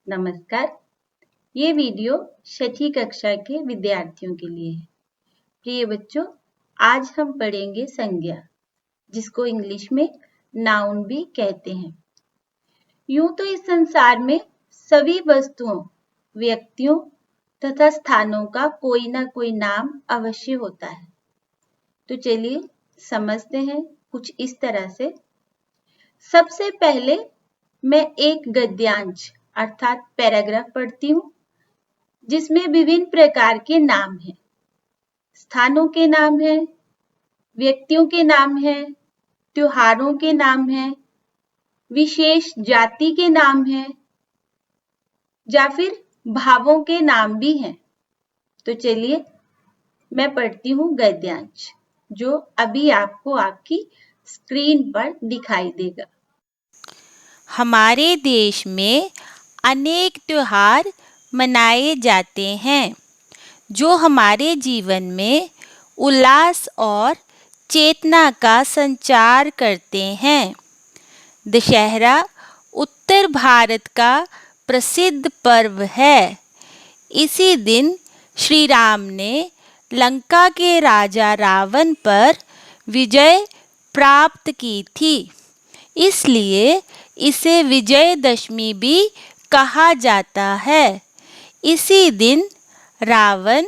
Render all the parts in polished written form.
नमस्कार। ये वीडियो छठी कक्षा के विद्यार्थियों के लिए है। प्रिय बच्चों, आज हम पढ़ेंगे संज्ञा, जिसको इंग्लिश में नाउन भी कहते हैं। यूं तो इस संसार में सभी वस्तुओं, व्यक्तियों तथा स्थानों का कोई ना कोई नाम अवश्य होता है। तो चलिए समझते हैं कुछ इस तरह से। सबसे पहले मैं एक गद्यांश अर्थात पैराग्राफ पढ़ती हूँ, जिसमें विभिन्न प्रकार के नाम हैं। स्थानों के नाम हैं, व्यक्तियों के नाम हैं, त्योहारों के नाम हैं, विशेष जाति के नाम हैं या फिर भावों के नाम भी हैं। तो चलिए मैं पढ़ती हूँ गद्यांश, जो अभी आपको आपकी स्क्रीन पर दिखाई देगा। हमारे देश में अनेक त्योहार मनाए जाते हैं, जो हमारे जीवन में उल्लास और चेतना का संचार करते हैं। दशहरा उत्तर भारत का प्रसिद्ध पर्व है। इसी दिन श्री राम ने लंका के राजा रावण पर विजय प्राप्त की थी, इसलिए इसे विजयदशमी भी कहा जाता है। इसी दिन रावण,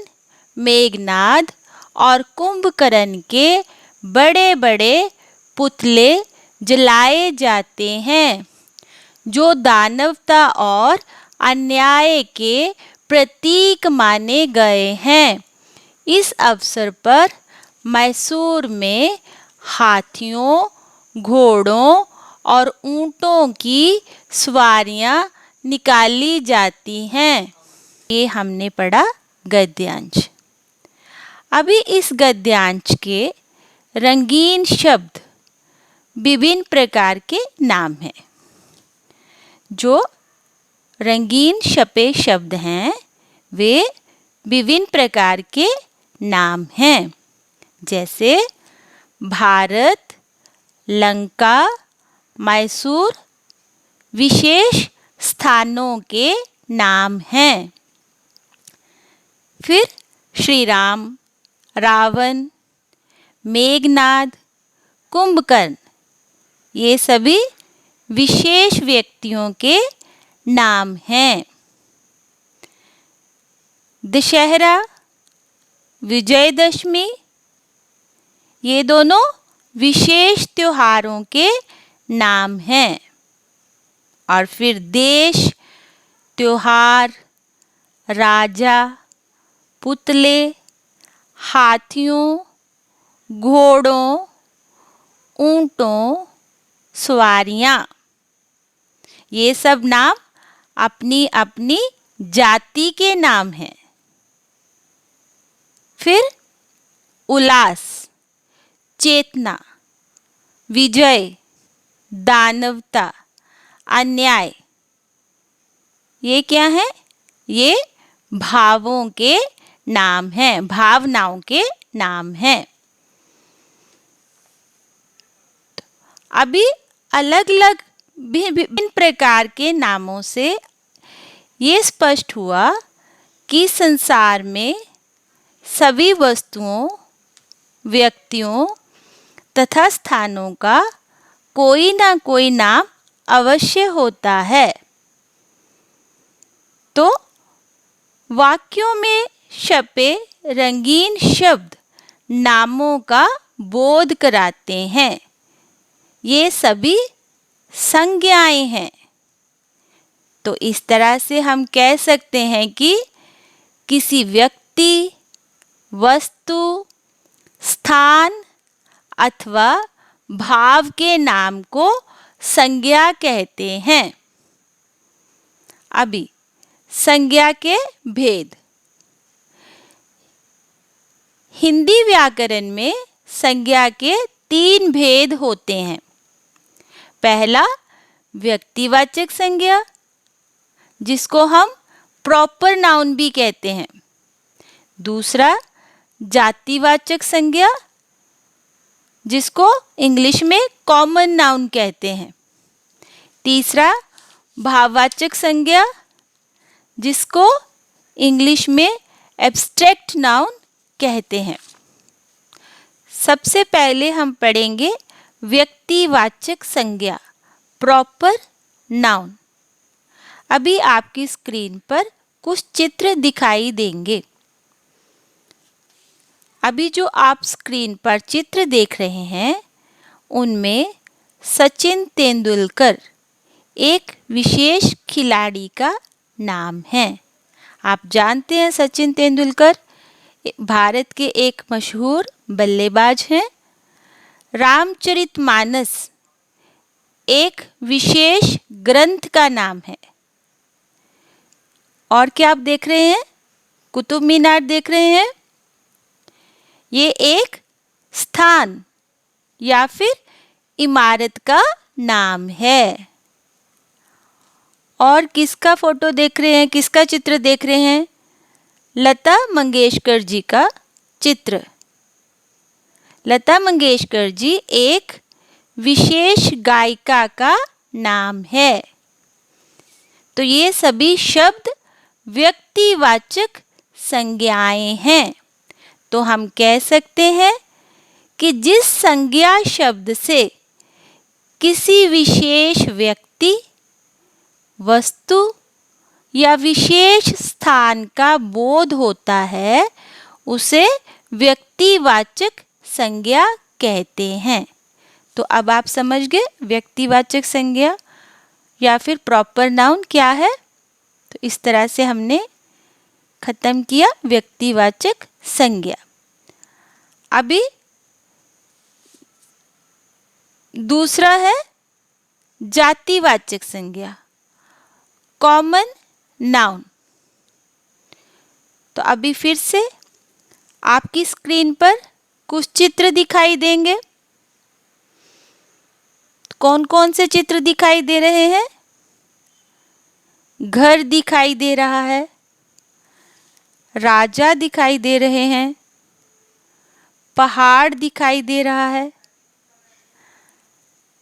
मेघनाद और कुंभकर्ण के बड़े बड़े पुतले जलाए जाते हैं, जो दानवता और अन्याय के प्रतीक माने गए हैं। इस अवसर पर मैसूर में हाथियों, घोड़ों और ऊंटों की सवारियां निकाली जाती हैं। ये हमने पढ़ा गद्यांश। अभी इस गद्यांश के रंगीन शब्द विभिन्न प्रकार के नाम हैं। जो रंगीन छपे शब्द हैं वे विभिन्न प्रकार के नाम हैं, जैसे भारत, लंका, मैसूर विशेष स्थानों के नाम हैं। फिर श्री राम, रावण, मेघनाद, कुंभकर्ण ये सभी विशेष व्यक्तियों के नाम हैं। दशहरा, विजयदशमी ये दोनों विशेष त्योहारों के नाम हैं। और फिर देश, त्योहार, राजा, पुतले, हाथियों, घोड़ों, ऊंटों, सवारियां ये सब नाम अपनी अपनी जाति के नाम हैं। फिर उल्लास, चेतना, विजय, दानवता, अन्याय ये क्या है? ये भावों के नाम हैं, भावनाओं के नाम हैं। अभी अलग अलग विभिन्न प्रकार के नामों से ये स्पष्ट हुआ कि संसार में सभी वस्तुओं, व्यक्तियों तथा स्थानों का कोई ना कोई नाम अवश्य होता है। तो वाक्यों में छपे रंगीन शब्द नामों का बोध कराते हैं। ये सभी संज्ञाएं हैं। तो इस तरह से हम कह सकते हैं कि किसी व्यक्ति, वस्तु, स्थान अथवा भाव के नाम को संज्ञा कहते हैं। अभी संज्ञा के भेद। हिंदी व्याकरण में संज्ञा के 3 भेद होते हैं। पहला व्यक्तिवाचक संज्ञा, जिसको हम प्रॉपर नाउन भी कहते हैं। दूसरा जातिवाचक संज्ञा, जिसको इंग्लिश में कॉमन नाउन कहते हैं। तीसरा भाववाचक संज्ञा, जिसको इंग्लिश में एब्स्ट्रैक्ट नाउन कहते हैं। सबसे पहले हम पढ़ेंगे व्यक्तिवाचक संज्ञा, प्रॉपर नाउन। अभी आपकी स्क्रीन पर कुछ चित्र दिखाई देंगे। अभी जो आप स्क्रीन पर चित्र देख रहे हैं उनमें सचिन तेंदुलकर एक विशेष खिलाड़ी का नाम है। आप जानते हैं सचिन तेंदुलकर भारत के एक मशहूर बल्लेबाज हैं। रामचरितमानस एक विशेष ग्रंथ का नाम है। और क्या आप देख रहे हैं? कुतुब मीनार देख रहे हैं? ये एक स्थान या फिर इमारत का नाम है। और किसका फोटो देख रहे हैं, किसका चित्र देख रहे हैं? लता मंगेशकर जी का चित्र। लता मंगेशकर जी एक विशेष गायिका का नाम है। तो ये सभी शब्द व्यक्तिवाचक संज्ञाएं हैं। तो हम कह सकते हैं कि जिस संज्ञा शब्द से किसी विशेष व्यक्ति, वस्तु या विशेष स्थान का बोध होता है उसे व्यक्तिवाचक संज्ञा कहते हैं। तो अब आप समझ गए व्यक्तिवाचक संज्ञा या फिर प्रॉपर नाउन क्या है। तो इस तरह से हमने खत्म किया व्यक्तिवाचक संज्ञा। अभी दूसरा है जातिवाचक संज्ञा, कॉमन नाउन। तो अभी फिर से आपकी स्क्रीन पर कुछ चित्र दिखाई देंगे। कौन कौन से चित्र दिखाई दे रहे हैं? घर दिखाई दे रहा है, राजा दिखाई दे रहे हैं, पहाड़ दिखाई दे रहा है,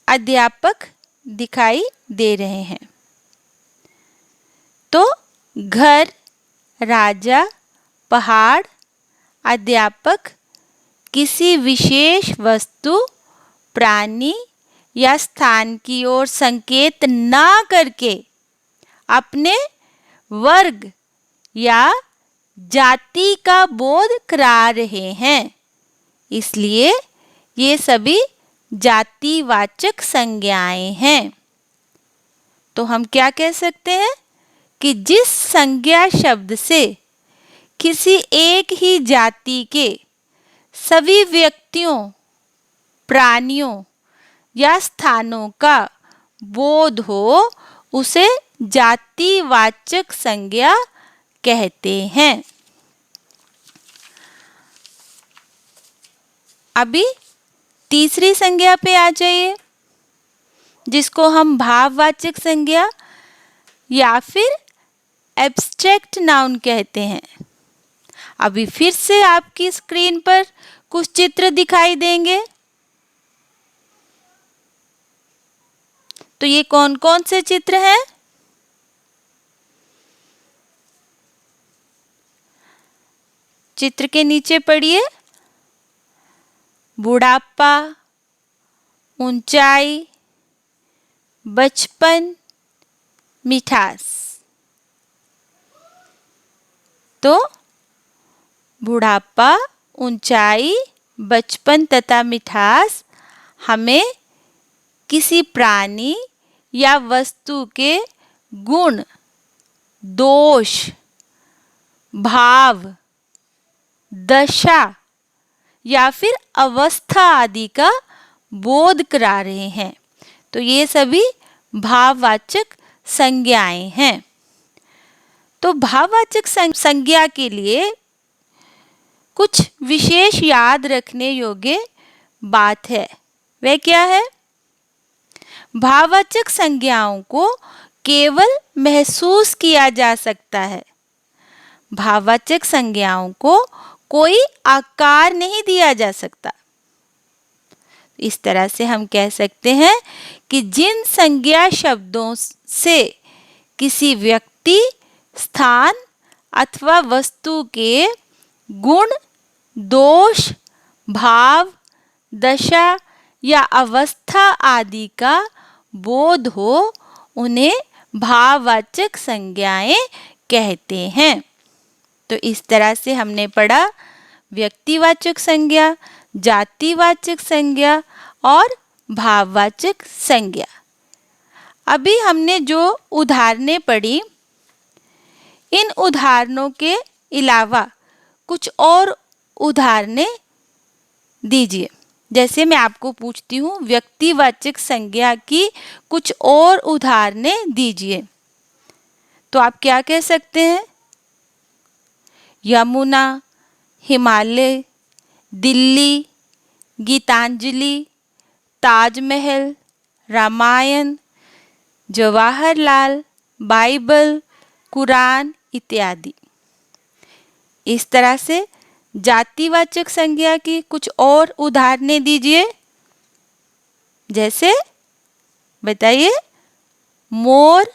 अध्यापक दिखाई दे रहे हैं। तो घर, राजा, पहाड़, अध्यापक किसी विशेष वस्तु, प्राणी या स्थान की ओर संकेत ना करके अपने वर्ग या जाति का बोध करा रहे हैं, इसलिए ये सभी जातिवाचक संज्ञाएं हैं। तो हम क्या कह सकते हैं कि जिस संज्ञा शब्द से किसी एक ही जाति के सभी व्यक्तियों, प्राणियों या स्थानों का बोध हो उसे जातिवाचक संज्ञा कहते हैं। अभी तीसरी संज्ञा पे आ जाइए, जिसको हम भाववाचक संज्ञा या फिर एब्स्ट्रैक्ट नाउन कहते हैं। अभी फिर से आपकी स्क्रीन पर कुछ चित्र दिखाई देंगे। तो ये कौन कौन से चित्र हैं? चित्र के नीचे पढ़िए, बुढ़ापा, ऊंचाई, बचपन, मिठास। तो बुढ़ापा, ऊंचाई, बचपन तथा मिठास हमें किसी प्राणी या वस्तु के गुण, दोष, भाव, दशा या फिर अवस्था आदि का बोध करा रहे हैं। तो ये सभी भाववाचक संज्ञाएं हैं। तो भाववाचक संज्ञा के लिए कुछ विशेष याद रखने योग्य बात है। वह क्या है? भाववाचक संज्ञाओं को केवल महसूस किया जा सकता है। भाववाचक संज्ञाओं को कोई आकार नहीं दिया जा सकता। इस तरह से हम कह सकते हैं कि जिन संज्ञा शब्दों से किसी व्यक्ति, स्थान अथवा वस्तु के गुण, दोष, भाव, दशा या अवस्था आदि का बोध हो, उन्हें भाववाचक संज्ञाएं कहते हैं। तो इस तरह से हमने पढ़ा व्यक्तिवाचक संज्ञा, जातिवाचक संज्ञा और भाववाचक संज्ञा। अभी हमने जो उदाहरणें पढ़ी, इन उदाहरणों के अलावा कुछ और उदाहरणें दीजिए। जैसे मैं आपको पूछती हूँ, व्यक्तिवाचक संज्ञा की कुछ और उदाहरणें दीजिए, तो आप क्या कह सकते हैं? यमुना, हिमालय, दिल्ली, गीतांजलि, ताजमहल, रामायण, जवाहरलाल, बाइबल, कुरान इत्यादि। इस तरह से जातिवाचक संज्ञा की कुछ और उदाहरणें दीजिए। जैसे बताइए, मोर,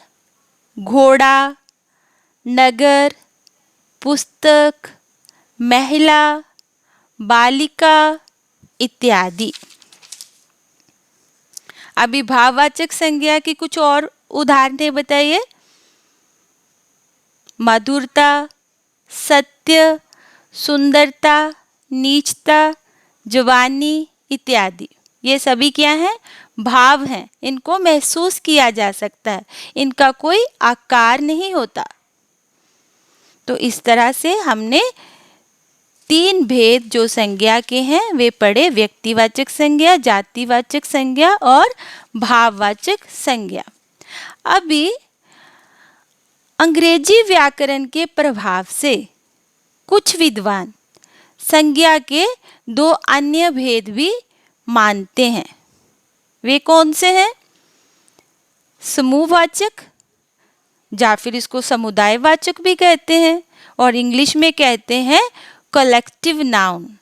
घोड़ा, नगर, पुस्तक, महिला, बालिका इत्यादि। अभी भाववाचक संज्ञा की कुछ और उदाहरणें बताइए। मधुरता, सत्य, सुंदरता, नीचता, जवानी इत्यादि। ये सभी क्या हैं? भाव हैं। इनको महसूस किया जा सकता है, इनका कोई आकार नहीं होता। तो इस तरह से हमने तीन भेद जो संज्ञा के हैं वे पढ़े, व्यक्तिवाचक संज्ञा, जातिवाचक संज्ञा और भाववाचक संज्ञा। अभी अंग्रेजी व्याकरण के प्रभाव से कुछ विद्वान संज्ञा के दो अन्य भेद भी मानते हैं। वे कौन से हैं? समूहवाचक, या फिर इसको समुदायवाचक भी कहते हैं, और इंग्लिश में कहते हैं कलेक्टिव नाउन।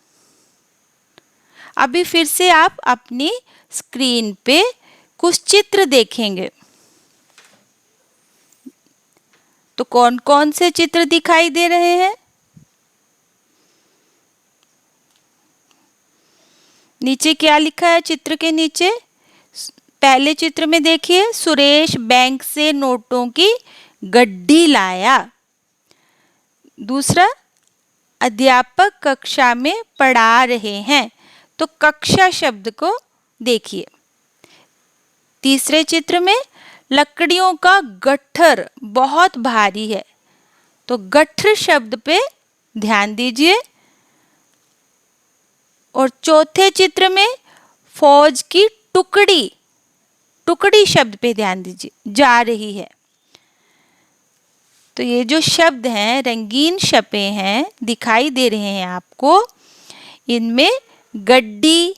अभी फिर से आप अपनी स्क्रीन पे कुछ चित्र देखेंगे। तो कौन कौन से चित्र दिखाई दे रहे हैं? नीचे क्या लिखा है चित्र के नीचे? पहले चित्र में देखिए, सुरेश बैंक से नोटों की गड्डी लाया। दूसरा, अध्यापक कक्षा में पढ़ा रहे हैं। तो कक्षा शब्द को देखिए। तीसरे चित्र में, लकड़ियों का गट्ठर बहुत भारी है। तो गट्ठर शब्द पे ध्यान दीजिए। और चौथे चित्र में, फौज की टुकड़ी, टुकड़ी शब्द पे ध्यान दीजिए, जा रही है। तो ये जो शब्द हैं, रंगीन छपे हैं, दिखाई दे रहे हैं आपको। इनमें गड्डी,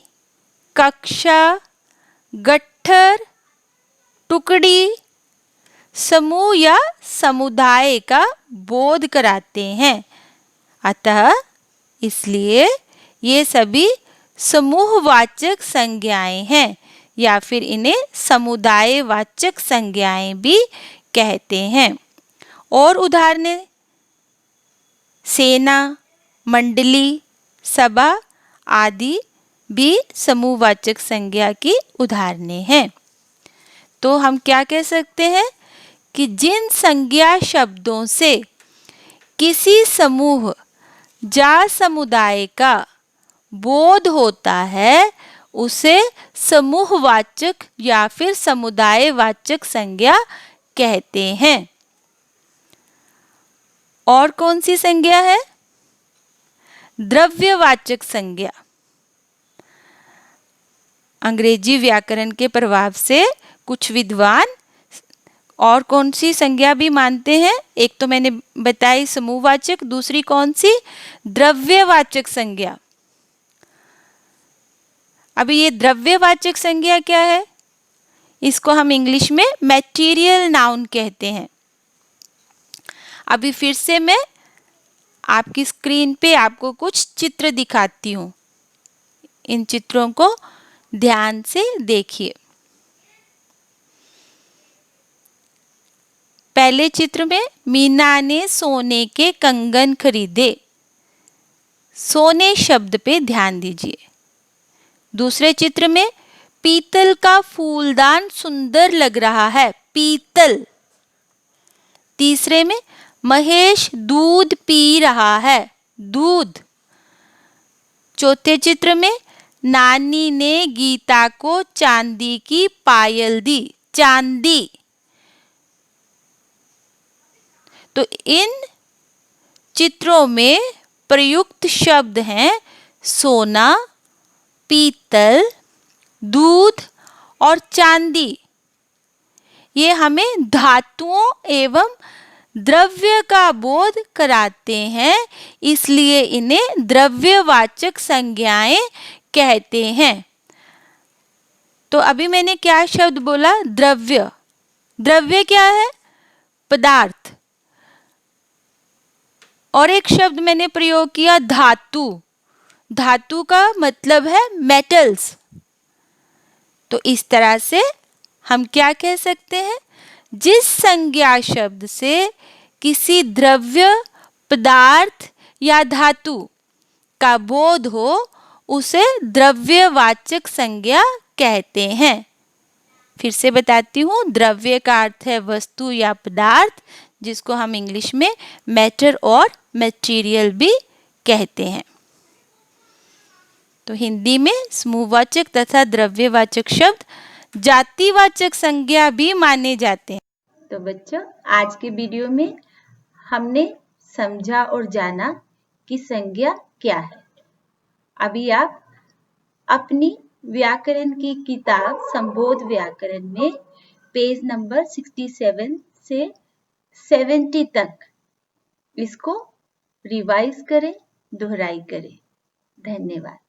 कक्षा, गट्ठर, टुकड़ी समूह या समुदाय का बोध कराते हैं। अतः इसलिए ये सभी समूहवाचक संज्ञाएं हैं, या फिर इन्हें समुदायवाचक संज्ञाएं भी कहते हैं। और उदाहरणें, सेना, मंडली, सभा आदि भी समूहवाचक संज्ञा की उदाहरणें हैं। तो हम क्या कह सकते हैं कि जिन संज्ञा शब्दों से किसी समूह या समुदाय का बोध होता है, उसे समूहवाचक या फिर समुदायवाचक संज्ञा कहते हैं। और कौन सी संज्ञा है? द्रव्यवाचक संज्ञा। अंग्रेजी व्याकरण के प्रभाव से कुछ विद्वान और कौन सी संज्ञा भी मानते हैं? एक तो मैंने बताई समूहवाचक, दूसरी कौन सी? द्रव्यवाचक संज्ञा। अभी ये द्रव्यवाचक संज्ञा क्या है? इसको हम इंग्लिश में मैटेरियल नाउन कहते हैं। अभी फिर से मैं आपकी स्क्रीन पे आपको कुछ चित्र दिखाती हूँ। इन चित्रों को ध्यान से देखिए। पहले चित्र में मीना ने सोने के कंगन खरीदे। सोने शब्द पे ध्यान दीजिए। दूसरे चित्र में पीतल का फूलदान सुंदर लग रहा है, पीतल। तीसरे में महेश दूध पी रहा है, दूध। चौथे चित्र में नानी ने गीता को चांदी की पायल दी, चांदी। तो इन चित्रों में प्रयुक्त शब्द हैं सोना, पीतल, दूध और चांदी। ये हमें धातुओं एवं द्रव्य का बोध कराते हैं, इसलिए इन्हें द्रव्यवाचक संज्ञाएं कहते हैं। तो अभी मैंने क्या शब्द बोला? द्रव्य। द्रव्य क्या है? पदार्थ। और एक शब्द मैंने प्रयोग किया धातु। धातु का मतलब है मेटल्स। तो इस तरह से हम क्या कह सकते हैं? जिस संज्ञा शब्द से किसी द्रव्य, पदार्थ या धातु का बोध हो उसे द्रव्यवाचक संज्ञा कहते हैं। फिर से बताती हूँ, द्रव्य का अर्थ है वस्तु या पदार्थ, जिसको हम इंग्लिश में मैटर और मटेरियल भी कहते हैं। तो हिंदी में समूहवाचक तथा द्रव्यवाचक शब्द जातिवाचक संज्ञा भी माने जाते हैं। तो बच्चों, आज के वीडियो में हमने समझा और जाना कि संज्ञा क्या है। अभी आप अपनी व्याकरण की किताब संबोध व्याकरण में पेज नंबर 67 से 70 तक इसको रिवाइज करें, दोहराई करें। धन्यवाद।